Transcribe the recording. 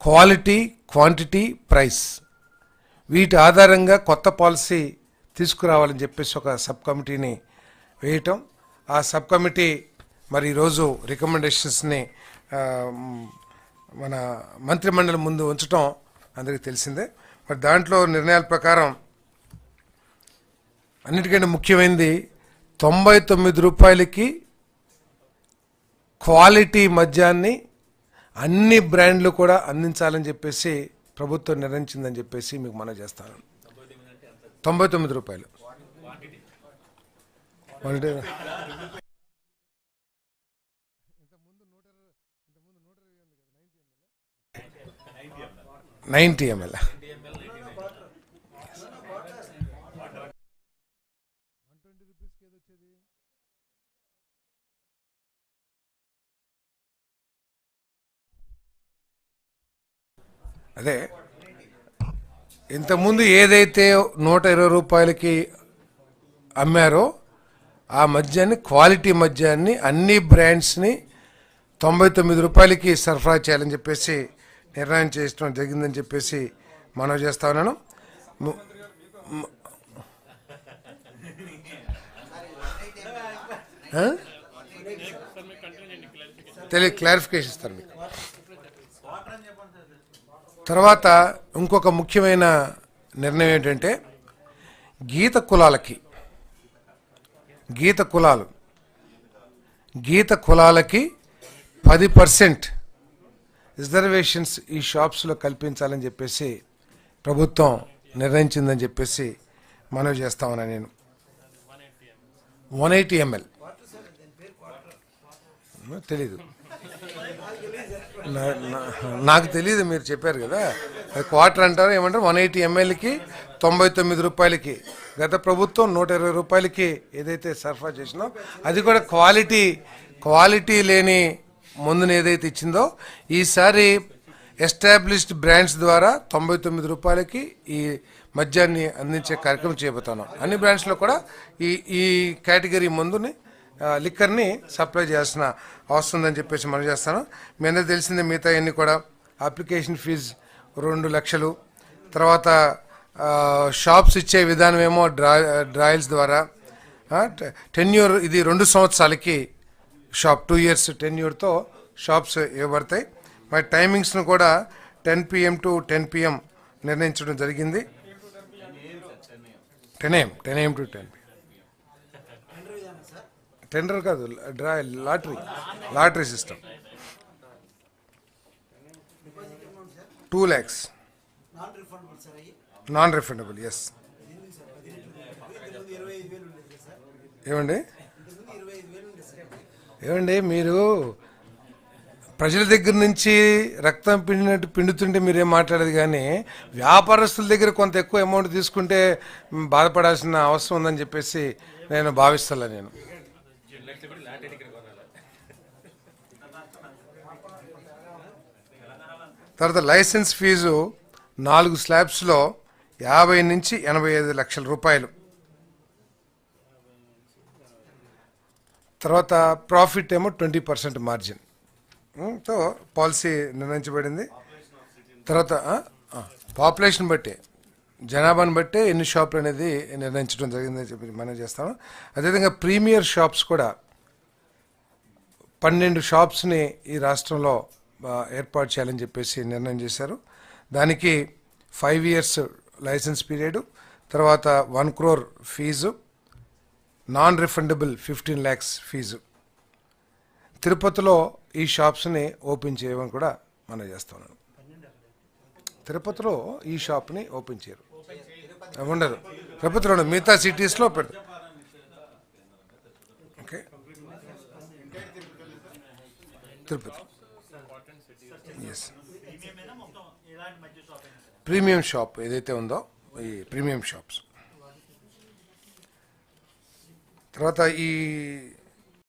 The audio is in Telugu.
క్వాలిటీ, క్వాంటిటీ, ప్రైస్ వీటి ఆధారంగా కొత్త పాలసీ తీసుకురావాలని చెప్పేసి ఒక సబ్ కమిటీని వేయటం. ఆ సబ్ కమిటీ మరి ఈరోజు రికమెండేషన్స్ని మన మంత్రిమండలి ముందు ఉంచటం అందరికీ తెలిసిందే. మరి దాంట్లో నిర్ణయాల ప్రకారం అన్నిటికంటే ముఖ్యమైనది 99 రూపాయలకి క్వాలిటీ మద్యాన్ని అన్ని బ్రాండ్లు కూడా అందించాలని చెప్పేసి ప్రభుత్వం నిర్ణయించిందని చెప్పేసి మీకు మనవి చేస్తాను. 99 రూపాయలు 90 ml. అదే ఇంతకుముందు ఏదైతే 120 రూపాయలకి అమ్మారో ఆ మద్యాన్ని, క్వాలిటీ మద్యాన్ని అన్ని బ్రాండ్స్ని 99 రూపాయలకి సరఫరా చేయాలని చెప్పేసి నిర్ణయం చేయడం జరిగిందని చెప్పేసి మనవి చేస్తా ఉన్నాను. క్లారిఫికేషన్ ఇస్తారు మీకు. తర్వాత ఇంకొక ముఖ్యమైన నిర్ణయం ఏంటంటే గీత కులాలకి 10% రిజర్వేషన్స్ ఈ షాప్స్లో కల్పించాలని చెప్పేసి ప్రభుత్వం నిర్ణయించిందని చెప్పేసి మనవి చేస్తా ఉన్నా నేను. 180 ml తెలీదు, నాకు తెలియదు, మీరు చెప్పారు కదా అది క్వార్టర్ అంటారు ఏమంటారు. 180 mlకి 99 రూపాయలకి గత ప్రభుత్వం 120 రూపాయలకి ఏదైతే సరఫరా చేసినో అది కూడా క్వాలిటీ లేని మందుని ఏదైతే ఇచ్చిందో ఈసారి ఎస్టాబ్లిష్డ్ బ్రాండ్స్ ద్వారా 99 రూపాయలకి ఈ మద్యాన్ని అందించే కార్యక్రమం చేయబోతున్నాం. అన్ని బ్రాండ్స్లో కూడా ఈ కేటగిరీ మందుని లిక్కర్ని సప్లై చేయాల్సిన అవసరం ఉందని చెప్పేసి మనం చేస్తాను. మీ అందరూ తెలిసిందే మిగతా అన్ని కూడా అప్లికేషన్ ఫీజు 2 లక్షలు, తర్వాత షాప్స్ ఇచ్చే విధానం ఏమో డ్రాయల్స్ ద్వారా టెన్యూర్, ఇది 2 సంవత్సరాలకి షాప్ 2 years టెన్యూర్తో షాప్స్ ఇవ్వబడతాయి. మరి టైమింగ్స్ను కూడా 10 PM to 10 PM నిర్ణయించడం జరిగింది. 10 AM to 10 PM. టెండర్ కాదు, lottery system. 2 lakhs non refundable. Yes. ఏమండి మీరు ప్రజల దగ్గర నుంచి రక్తం పిండుతుంటే మీరేం మాట్లాడేది, కానీ వ్యాపారస్తుల దగ్గర కొంత ఎక్కువ అమౌంట్ తీసుకుంటే బాధపడాల్సిన అవసరం ఉందని చెప్పేసి నేను భావిస్తాను. నేను తర్వాత లైసెన్స్ ఫీజు 4 స్లాబ్స్లో 50 నుంచి 85 లక్షల రూపాయలు. తర్వాత ప్రాఫిట్ ఏమో 20% మార్జిన్ తో పాలసీ నిర్ణయించబడింది. తర్వాత పాపులేషన్ బట్టి, జనాభాను బట్టే ఎన్ని షాపులు అనేది నిర్ణయించడం జరిగిందని చెప్పి మనం చేస్తాము. అదేవిధంగా ప్రీమియర్ షాప్స్ కూడా 12 షాప్స్ని ఈ రాష్ట్రంలో ఏర్పాటు చేయాలని చెప్పేసి నిర్ణయం చేశారు. దానికి 5 years లైసెన్స్ పీరియడ్, తర్వాత 1 crore fees, non refundable 15 lakhs fees. తిరుపతిలో ఈ షాప్స్ని ఓపెన్ చేయమని కూడా మనం చేస్తున్నాం. తిరుపతిలో ఈ షాప్ని ఓపెన్ చేయరు, ఉండదు. తిరుపతిలో ఉండదు, మిగతా సిటీస్లో పెడతారు. Okay, Tirupati. Yes, premium shop ఏదైతే ఉందో ఈ ప్రీమియం షాప్స్. తర్వాత ఈ